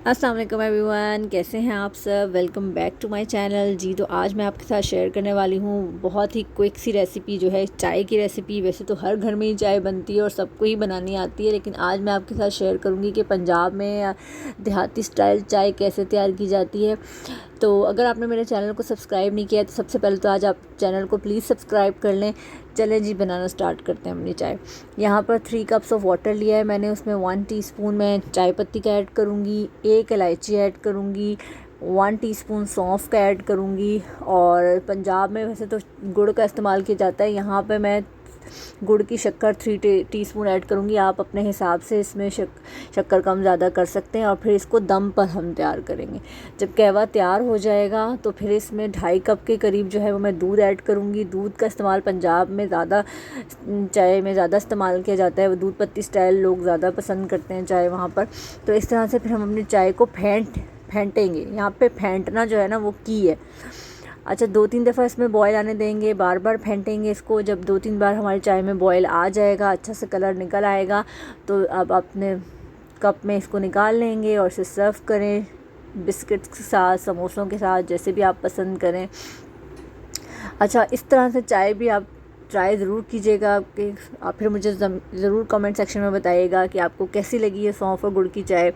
अस्सलाम वालेकुम एवरीवन, कैसे हैं आप सब। Welcome back to my channel. जी तो आज मैं आपके साथ शेयर करने वाली हूँ बहुत ही क्विक सी रेसिपी, जो है चाय की रेसिपी। वैसे तो हर घर में ही चाय बनती है और सबको ही बनानी आती है, लेकिन आज मैं आपके साथ शेयर करूँगी कि पंजाब में देहाती स्टाइल चाय कैसे तैयार की जाती है। तो अगर आपने मेरे चैनल को सब्सक्राइब नहीं किया तो सबसे पहले तो आज आप चैनल को प्लीज़ सब्सक्राइब कर लें। चलें जी, बनाना स्टार्ट करते हैं अपनी चाय। यहाँ पर 3 कप्स ऑफ वाटर लिया है मैंने। उसमें 1 टीस्पून मैं चाय पत्ती का ऐड करूँगी, 1 इलायची ऐड करूँगी, 1 टीस्पून सौंफ का ऐड करूँगी। और पंजाब में वैसे तो गुड़ का इस्तेमाल किया जाता है, यहाँ पे मैं गुड़ की शक्कर 3 टीस्पून ऐड करूँगी। आप अपने हिसाब से इसमें शक्कर कम ज़्यादा कर सकते हैं। और फिर इसको दम पर हम तैयार करेंगे। जब कहवा तैयार हो जाएगा तो फिर इसमें 2.5 कप के करीब जो है वो मैं दूध ऐड करूँगी। दूध का इस्तेमाल पंजाब में ज़्यादा, चाय में ज़्यादा इस्तेमाल किया जाता है। वो दूध पत्ती स्टाइल लोग ज़्यादा पसंद करते हैं चाय वहाँ पर। तो इस तरह से फिर हम अपनी चाय को फेंटेंगे। यहाँ पे फेंटना जो है ना वो की है। अच्छा, 2-3 दफ़ा इसमें बॉयल आने देंगे, बार बार फेंटेंगे इसको। जब 2-3 बार हमारी चाय में बॉयल आ जाएगा, अच्छा सा कलर निकल आएगा, तो अब अपने कप में इसको निकाल लेंगे और इसे सर्व करें बिस्किट्स के साथ, समोसों के साथ, जैसे भी आप पसंद करें। अच्छा, इस तरह से चाय भी आप ट्राई ज़रूर कीजिएगा कि आप फिर मुझे ज़रूर कमेंट सेक्शन में बताइएगा कि आपको कैसी लगी है सौंफ और गुड़ की चाय।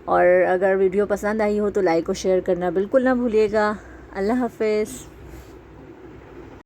और अगर वीडियो पसंद आई हो तो लाइक और शेयर करना बिल्कुल ना भूलिएगा। अल्लाह हाफ़िज़।